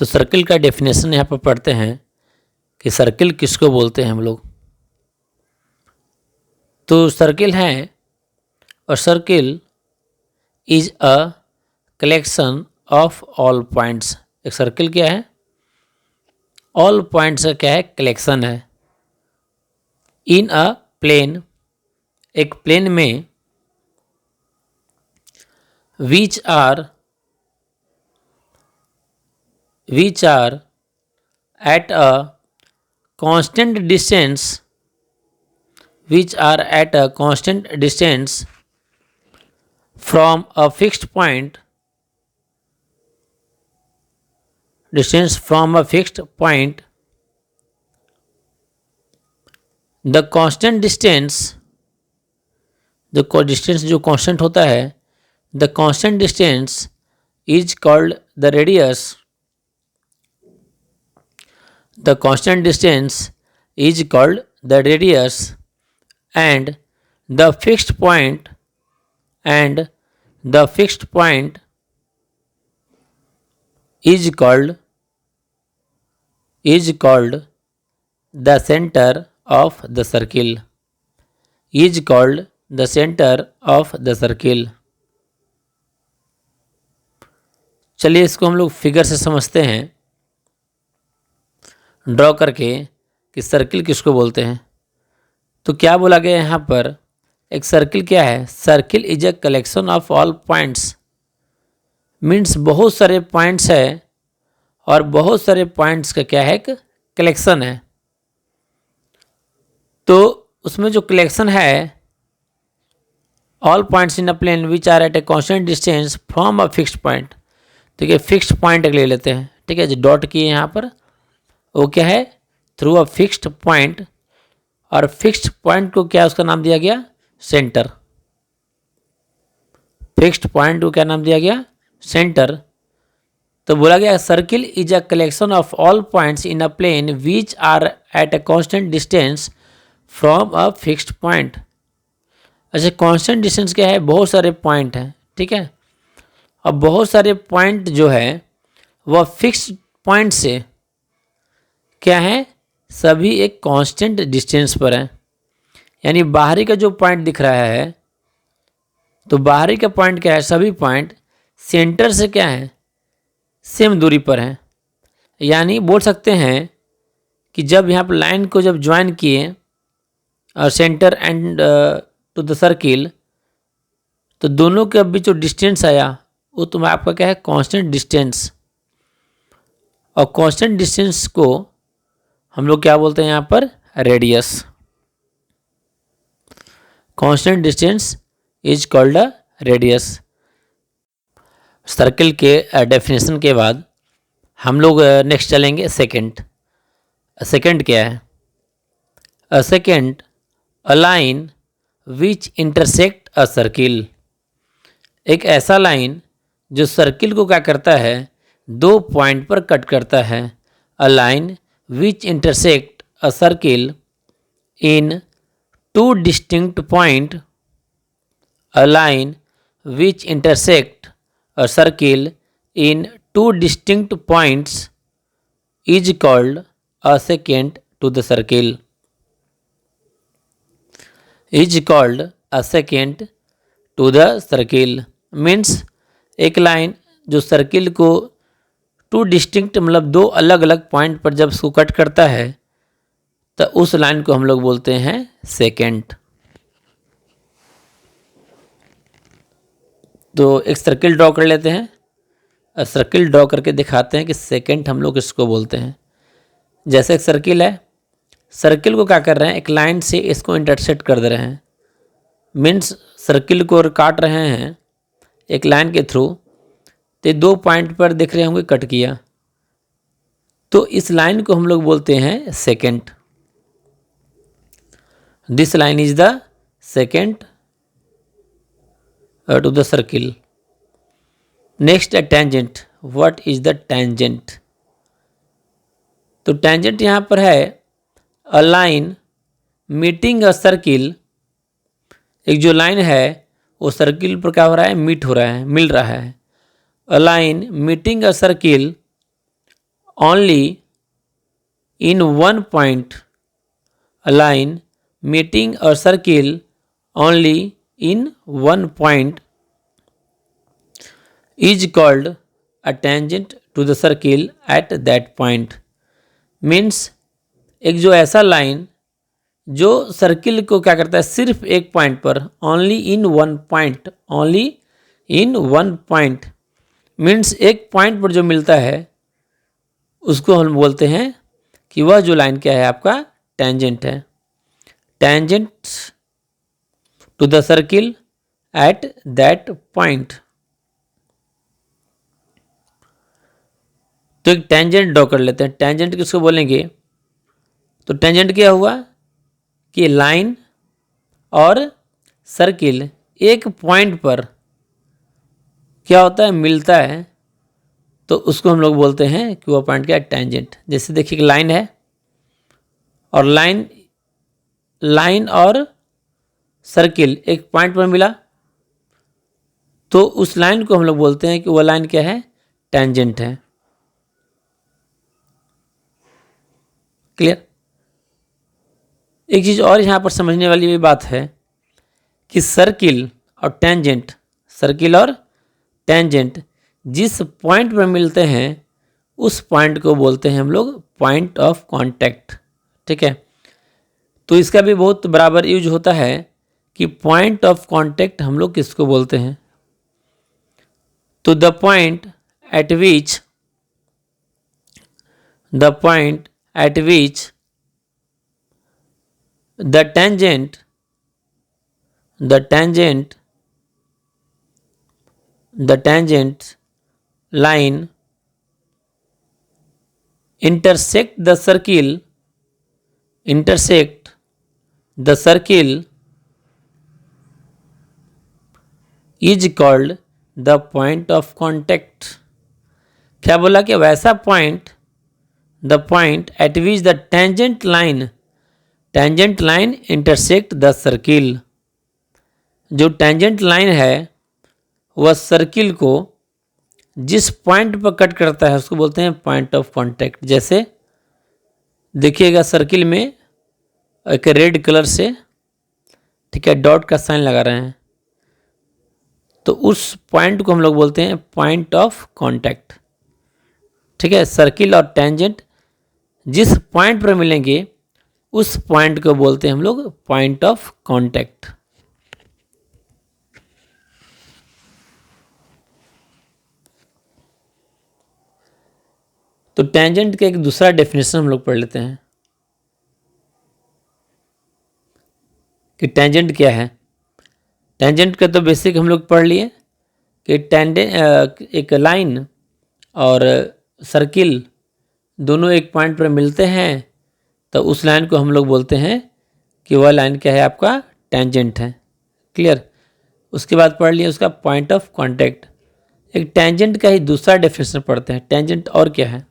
तो सर्किल का डेफिनेशन यहाँ पर पढ़ते हैं कि सर्किल किसको बोलते हैं हम लोग। तो सर्किल है, और circle is a collection of all points. एक सर्किल क्या है? ऑल पॉइंट्स का क्या है? कलेक्शन है। इन अ प्लेन, एक प्लेन में, which are at a constant distance, which are at a constant distance from a fixed point, the constant distance, distance जो constant होता है, the constant distance is called the radius. The constant distance is called the radius, and the fixed point is called the center of the circle. Is called the center of the circle. चलिए इसको हम लोग figure से समझते हैं, draw करके, कि circle किसको बोलते हैं। तो क्या बोला गया यहाँ पर? एक सर्किल क्या है? Circle is a collection of all points. Means बहुत सारे पॉइंट्स है, और बहुत सारे पॉइंट्स का क्या है? एक कलेक्शन है। तो उसमें जो कलेक्शन है, all points in a plane which are at a constant distance from a fixed point. ठीक है, फिक्स्ड पॉइंट ले लेते हैं। ठीक है, जो डॉट किए यहाँ पर, वो क्या है? Through a fixed point. और फिक्स्ड पॉइंट को क्या उसका नाम दिया गया? सेंटर। फिक्स्ड पॉइंट को क्या नाम दिया गया? सेंटर। तो बोला गया circle is a collection of all points in a plane which are at a constant distance from a fixed point. अच्छा, कांस्टेंट डिस्टेंस क्या है? बहुत सारे पॉइंट हैं। ठीक है, और बहुत सारे पॉइंट जो है वह फिक्स्ड पॉइंट से क्या है? सभी एक कांस्टेंट डिस्टेंस पर है। यानी बाहरी का जो पॉइंट दिख रहा है, तो बाहरी का पॉइंट क्या है? सभी पॉइंट सेंटर से क्या है? सेम दूरी पर है। यानी बोल सकते हैं कि जब यहाँ पर लाइन को जब ज्वाइन किए और centre and to the circle, तो दोनों के बीच जो डिस्टेंस आया वो तुम आपका क्या है? Constant distance. और कांस्टेंट डिस्टेंस को हम लोग क्या बोलते हैं यहाँ पर? Radius. Constant distance is called a radius. Circle के डेफिनेशन के बाद हम लोग नेक्स्ट चलेंगे सेकंड। सेकंड क्या है? A second, a line which intersect a circle. एक ऐसा लाइन जो सर्किल को क्या करता है? दो पॉइंट पर कट करता है। A line which intersect a circle in two distinct point. A line which intersect a circle in two distinct points is called a secant to the circle. Is called a secant to the circle means एक line जो circle को two distinct मतलब दो अलग अलग point पर जब उसको कट करता है, तो उस लाइन को हम लोग बोलते हैं सेकेंट। तो एक सर्किल ड्रॉ कर लेते हैं। सर्किल ड्रॉ करके दिखाते हैं कि सेकेंड हम लोग इसको बोलते हैं। जैसे एक सर्किल है, सर्किल को क्या कर रहे हैं? एक लाइन से इसको इंटरसेक्ट कर दे रहे हैं। मीन्स सर्किल को काट रहे हैं एक लाइन के थ्रू, तो दो पॉइंट पर दिख रहे होंगे कट किया, तो इस लाइन को हम लोग बोलते हैं second. This line is the second to the circle. Next, a tangent. What is the tangent? तो tangent यहाँ पर है a line meeting a circle। एक जो लाइन है वो सर्किल पर क्या हो रहा है? मीट हो रहा है, मिल रहा है। a line meeting a circle only in one point, a line meeting a circle only in one point is called a tangent to the circle at that point. Means एक जो ऐसा लाइन जो circle को क्या करता है, सिर्फ एक पॉइंट पर, only in one point, only in one point, means एक पॉइंट पर जो मिलता है उसको हम बोलते हैं कि वह जो लाइन क्या है आपका टेंजेंट है. Tangent to the circle at that point. तो एक टेंजेंट ड्रॉ कर लेते हैं. टेंजेंट किसको बोलेंगे? तो टेंजेंट क्या हुआ कि लाइन और सर्किल एक पॉइंट पर क्या होता है, मिलता है, तो उसको हम लोग बोलते हैं कि वह पॉइंट क्या है, टेंजेंट. जैसे देखिए कि लाइन है और लाइन और सर्किल एक पॉइंट पर मिला, तो उस लाइन को हम लोग बोलते हैं कि वह लाइन क्या है, टेंजेंट है. क्लियर? एक चीज और यहां पर समझने वाली भी बात है कि सर्किल और टेंजेंट जिस पॉइंट पर मिलते हैं उस पॉइंट को बोलते हैं हम लोग पॉइंट ऑफ कांटेक्ट. ठीक है, तो इसका भी बहुत बराबर यूज होता है कि पॉइंट ऑफ कांटेक्ट हम लोग किसको बोलते हैं. तो the point eight which the tangent line intersect the circle is called the point of contact. क्या बोला कि वैसा point, the point at which the tangent line intersect the circle. जो टेंजेंट लाइन है वह सर्किल को जिस पॉइंट पर कट करता है उसको बोलते हैं पॉइंट ऑफ कांटेक्ट. जैसे देखिएगा सर्किल में एक रेड कलर से, ठीक है, डॉट का साइन लगा रहे हैं, तो उस पॉइंट को हम लोग बोलते हैं पॉइंट ऑफ कांटेक्ट. ठीक है, सर्किल और टेंजेंट जिस पॉइंट पर मिलेंगे उस पॉइंट को बोलते हैं हम लोग पॉइंट ऑफ कांटेक्ट. तो टेंजेंट का एक दूसरा डेफिनेशन हम लोग पढ़ लेते हैं कि टेंजेंट क्या है. टेंजेंट का तो बेसिक हम लोग पढ़ लिए कि एक लाइन और सर्किल दोनों एक पॉइंट पर मिलते हैं, तो उस लाइन को हम लोग बोलते हैं कि वह लाइन क्या है, आपका टेंजेंट है. क्लियर? उसके बाद पढ़ लिए उसका पॉइंट ऑफ कांटेक्ट. एक टेंजेंट का ही दूसरा डेफिनेशन पढ़ते हैं. टेंजेंट और क्या है?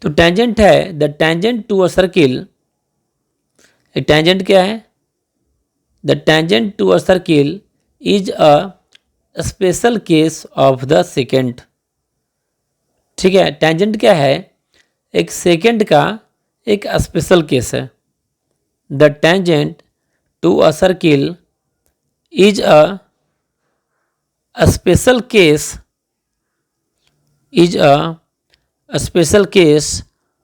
तो टेंजेंट है the tangent to a circle. एक टेंजेंट क्या है? The tangent to a circle is a special case of the secant. ठीक है, टेंजेंट क्या है? एक सेकेंड का एक स्पेशल केस है. The tangent to a circle is a special case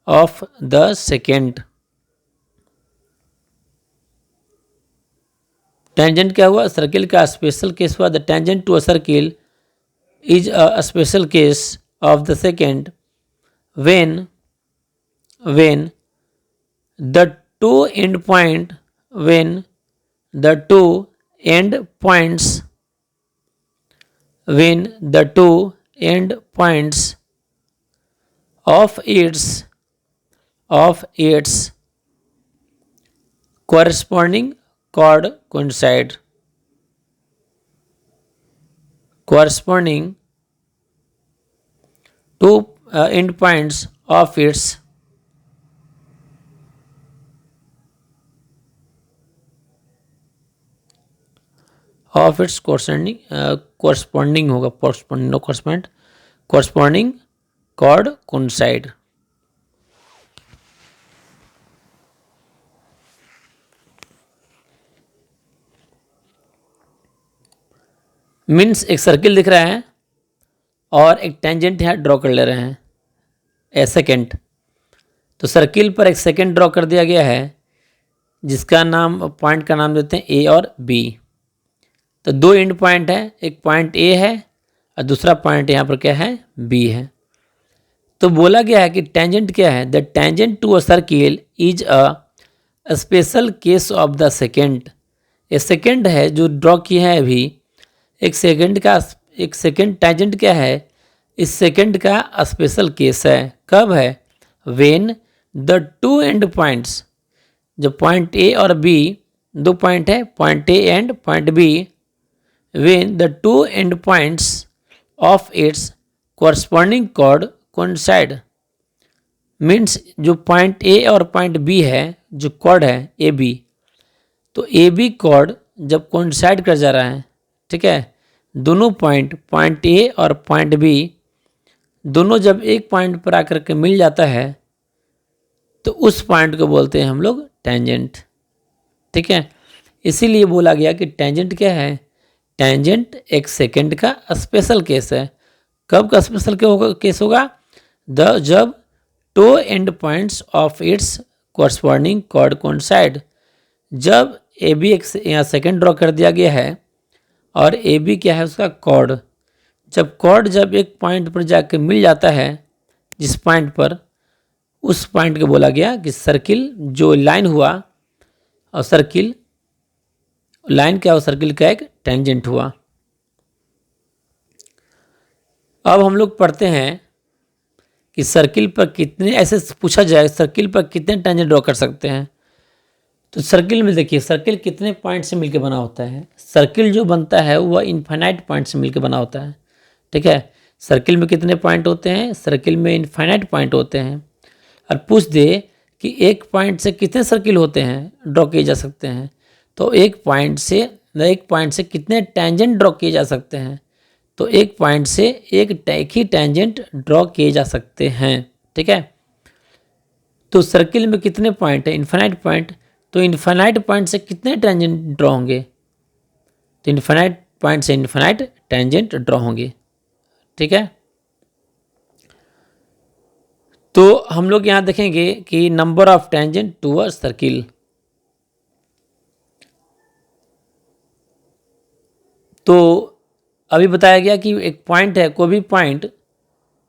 of the secant. Tangent क्या हुआ? सर्किल का स्पेशल केस हुआ. The tangent to a circle is a special case of the secant when the two end point when the two end points of its corresponding chord coincide. Corresponding two endpoints of its corresponding होगा, corresponding chord coincide. Means एक circle दिख रहा है और एक tangent यहाँ draw कर ले रहे हैं ए सेकेंड। तो सर्किल पर एक सेकेंड ड्रॉ कर दिया गया है जिसका नाम, पॉइंट का नाम देते हैं ए और बी। तो दो एंड पॉइंट है, एक पॉइंट ए है और दूसरा पॉइंट यहाँ पर क्या है, बी है। तो बोला गया है कि टेंजेंट क्या है, the tangent to a circle is a special case of the secant. ये सेकेंड है जो ड्रॉ किए हैं अभी, एक सेकेंड टेंजेंट क्या है, इस सेकेंड का स्पेशल केस है। कब है, when the two end points, जो पॉइंट ए और बी, दो पॉइंट है, point a and point b, when the two end points of its corresponding chord coincide. Means जो पॉइंट ए और पॉइंट बी है, जो कॉर्ड है ए बी, तो ए बी कॉर्ड जब कोइंसाइड कर जा रहा है, ठीक है, दोनों पॉइंट ए और पॉइंट बी दोनों जब एक पॉइंट पर आकर के मिल जाता है तो उस पॉइंट को बोलते हैं हम लोग टेंजेंट। ठीक है, इसीलिए बोला गया कि टेंजेंट क्या है, टेंजेंट एक सेकेंड का स्पेशल केस है। कब का स्पेशल केस होगा, जब two end points of its corresponding chord coincide. जब ए बी एक यहाँ सेकेंड ड्रॉ कर दिया गया है और ए बी क्या है उसका कॉर्ड, जब कॉर्ड जब एक पॉइंट पर जाकर मिल जाता है, जिस पॉइंट पर, उस पॉइंट को बोला गया कि सर्किल जो लाइन हुआ, और सर्किल लाइन क्या हो, सर्किल का एक टेंजेंट हुआ। अब हम लोग पढ़ते हैं कि सर्किल पर कितने, ऐसे पूछा जाए सर्किल पर कितने टेंजेंट ड्रॉ कर सकते हैं। तो सर्किल में देखिए, सर्किल कितने पॉइंट से मिलकर बना होता है। सर्किल जो बनता है वह इनफाइनाइट पॉइंट से मिलकर बना होता है। ठीक है, सर्किल में कितने पॉइंट होते हैं, सर्किल में इनफाइनाइट पॉइंट होते हैं। और पूछ दे कि एक पॉइंट से कितने सर्किल होते हैं, ड्रॉ किए जा सकते हैं, तो एक पॉइंट से कितने टेंजेंट ड्रॉ किए जा सकते हैं, तो एक पॉइंट से एक ही टेंजेंट ड्रॉ किए जा सकते हैं। ठीक है, तो सर्किल में कितने पॉइंट है, इनफाइनाइट पॉइंट, तो इनफाइनाइट पॉइंट से कितने टेंजेंट ड्रॉ होंगे, तो इनफाइनाइट पॉइंट से इनफाइनाइट टेंजेंट ड्रॉ होंगे। ठीक है, तो हम लोग यहाँ देखेंगे कि number of tangent to a circle. तो अभी बताया गया कि एक पॉइंट है, कोई भी पॉइंट,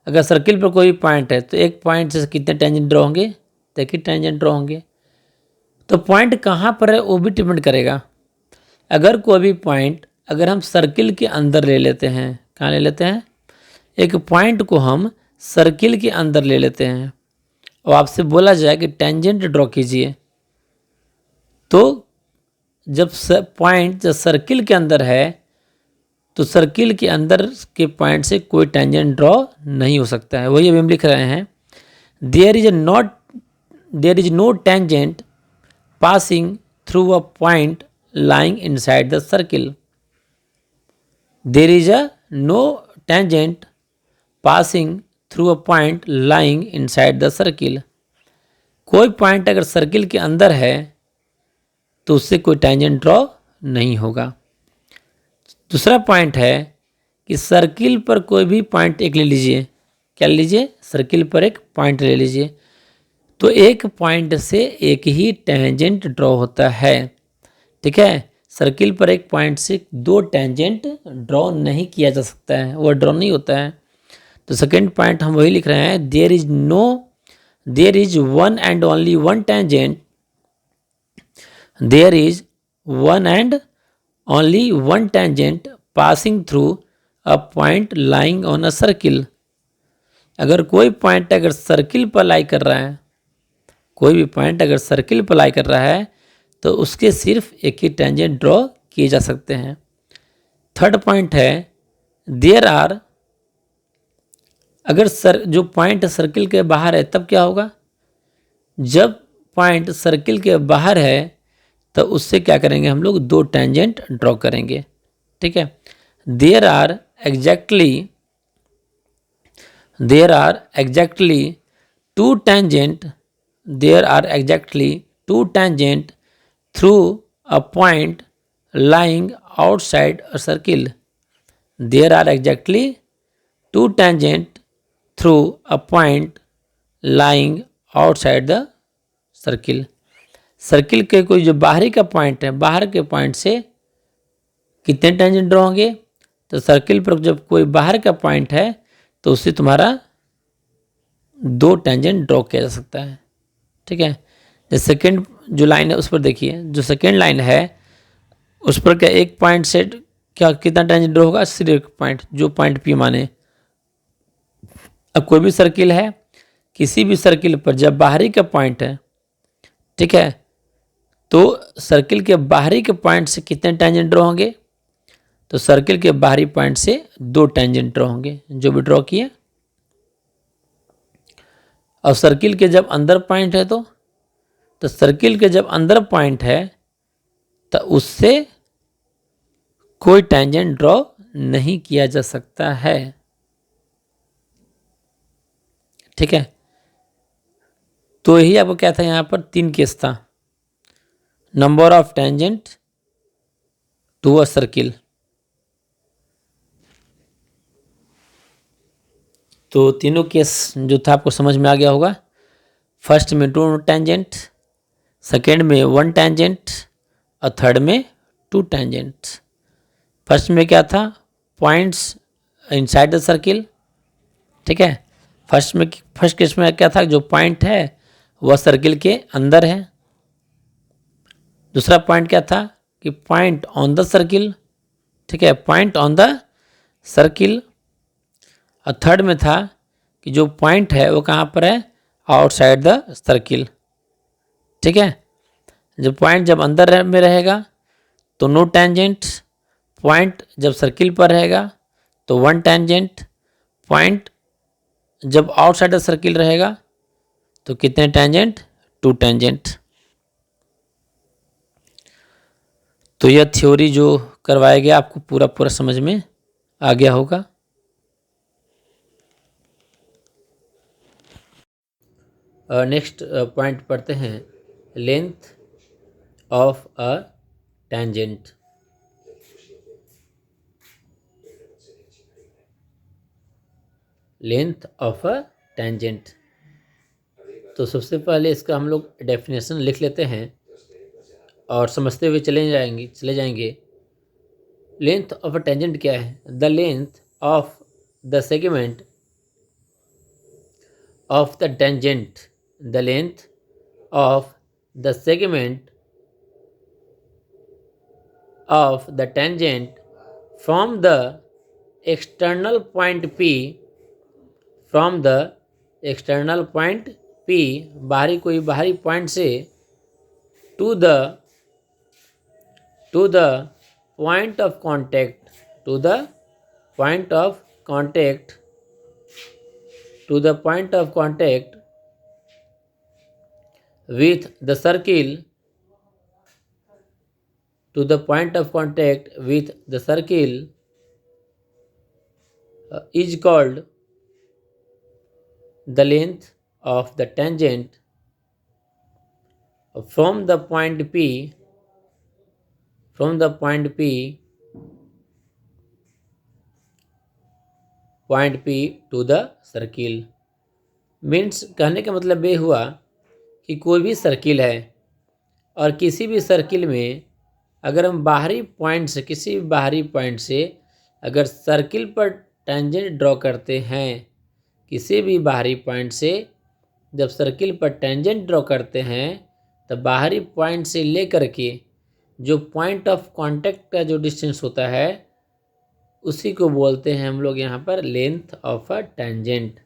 अगर सर्किल पर कोई भी पॉइंट है तो एक पॉइंट से कितने टेंजेंट ड्रॉ होंगे, तो एक ही टेंजेंट ड्रॉ होंगे। तो पॉइंट कहाँ पर है वो भी डिपेंड करेगा। अगर कोई भी पॉइंट अगर हम सर्किल के अंदर ले लेते हैं, कहाँ ले लेते हैं, एक पॉइंट को हम सर्किल के अंदर ले लेते हैं और आपसे बोला जाए कि टेंजेंट ड्रॉ कीजिए, तो जब पॉइंट जब सर्किल के अंदर है तो सर्किल के अंदर के पॉइंट से कोई टेंजेंट ड्रॉ नहीं हो सकता है। वही अभी हम लिख रहे हैं, there is no tangent passing through a point lying inside the circle. There is no tangent passing through a point lying inside the circle. कोई पॉइंट अगर सर्किल के अंदर है तो उससे कोई टेंजेंट ड्रॉ नहीं होगा। दूसरा पॉइंट है कि सर्किल पर कोई भी पॉइंट एक ले लीजिए, क्या लीजिए, सर्किल पर एक पॉइंट ले लीजिए, तो एक पॉइंट से एक ही टेंजेंट ड्रॉ होता है। ठीक है, सर्किल पर एक पॉइंट से दो टेंजेंट ड्रॉ नहीं किया जा सकता है, वो ड्रॉ नहीं होता है। तो सेकेंड पॉइंट हम वही लिख रहे हैं, there is one and only one tangent, there is one and only one tangent passing through a point lying on a circle. अगर कोई पॉइंट अगर सर्किल पर लाई कर रहा है, कोई भी पॉइंट अगर सर्किल पर लाई कर रहा है तो उसके सिर्फ एक ही टेंजेंट ड्रॉ किए जा सकते हैं। थर्ड पॉइंट है, देयर आर, अगर जो पॉइंट सर्किल के बाहर है तब क्या होगा, जब पॉइंट सर्किल के बाहर है तो उससे क्या करेंगे हम लोग, दो टेंजेंट ड्रॉ करेंगे। ठीक है, there are exactly there are exactly two tangent there are exactly two tangent through a point lying outside a circle. There are exactly two tangent through a point lying outside the circle. Circle के कोई जो बाहरी का point है, बाहर के point से कितने टेंजेंट ड्रॉ होंगे? तो सर्किल पर जब कोई बाहर का पॉइंट है तो उससे तुम्हारा दो टेंजेंट ड्रॉ किया जा सकता है. ठीक है. जो सेकेंड जो लाइन है उस पर देखिए, जो सेकेंड लाइन है उस पर क्या एक पॉइंट से क्या कितना टेंजेंट ड्रॉ होगा? सिर्फ एक पॉइंट, जो पॉइंट पी माने. अब कोई भी सर्किल है, किसी भी सर्किल पर जब बाहरी का पॉइंट है, ठीक है, तो सर्किल के बाहरी के पॉइंट से कितने टेंजेंट ड्रॉ होंगे? तो सर्किल के बाहरी पॉइंट से दो टेंजेंट ड्रॉ होंगे, जो भी ड्रॉ किए. और सर्किल के जब अंदर पॉइंट है तो सर्किल के जब अंदर पॉइंट है तो उससे कोई टेंजेंट ड्रॉ नहीं किया जा सकता है. ठीक है. तो यही आपको क्या था, यहाँ पर तीन केस था. Number of tangent to a circle. तो तीनों केस जो था आपको समझ में आ गया होगा. फर्स्ट में टू टेंजेंट, सेकेंड में वन टेंजेंट और थर्ड में टू टेंजेंट. फर्स्ट में क्या था? Points inside the circle. ठीक है. फर्स्ट केस में क्या था? जो पॉइंट है वह सर्किल के अंदर है. दूसरा पॉइंट क्या था? कि पॉइंट ऑन द सर्किल. ठीक है, पॉइंट ऑन द सर्किल. और थर्ड में था कि जो पॉइंट है वो कहाँ पर है? Outside the circle. ठीक है. जब पॉइंट जब अंदर में रहेगा तो नो टेंजेंट. पॉइंट जब सर्किल पर रहेगा तो वन टेंजेंट. पॉइंट जब आउटसाइड द सर्किल रहेगा तो कितने टेंजेंट? To tangent. तो यह थ्योरी जो करवाया गया आपको पूरा पूरा समझ में आ गया होगा. नेक्स्ट पॉइंट पढ़ते हैं, length of a tangent. Length of a tangent. तो सबसे पहले इसका हम लोग डेफिनेशन लिख लेते हैं और समझते हुए चले जाएंगे. लेंथ ऑफ अ टेंजेंट क्या है? The length of the segment of the tangent. The length of the segment of the tangent from the external point P, from the external point P, कोई बाहरी पॉइंट से to the point of contact, to the point of contact, to the point of contact with the circle, to the point of contact with the circle is called the length of the tangent from the point P, from the point P to the circle. Means कहने का मतलब ये हुआ कि कोई भी circle है और किसी भी सर्किल में अगर हम बाहरी पॉइंट से, किसी भी बाहरी पॉइंट से अगर सर्किल पर टेंजेंट ड्रॉ करते हैं, किसी भी बाहरी पॉइंट से जब सर्किल पर टेंजेंट ड्रॉ करते हैं तो बाहरी पॉइंट से लेकर के जो पॉइंट ऑफ कांटेक्ट का जो डिस्टेंस होता है उसी को बोलते हैं हम लोग यहाँ पर length of a tangent.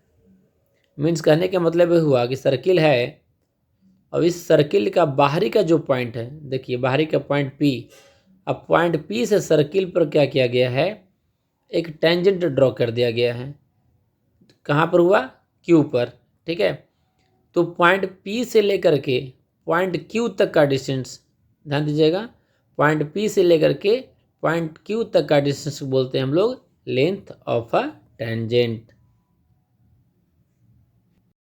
Means कहने का मतलब ये हुआ कि सर्किल है और इस सर्किल का बाहरी का जो पॉइंट है, देखिए बाहरी का पॉइंट P, अब पॉइंट P से सर्किल पर क्या किया गया है? एक टेंजेंट ड्रॉ कर दिया गया है. कहाँ पर हुआ? Q पर. ठीक है. तो पॉइंट P से लेकर के पॉइंट Q तक का डिस्टेंस, ध्यान दीजिएगा, पॉइंट P से लेकर के पॉइंट Q तक का डिस्टेंस बोलते हैं हम लोग लेंथ ऑफ अ टेंजेंट.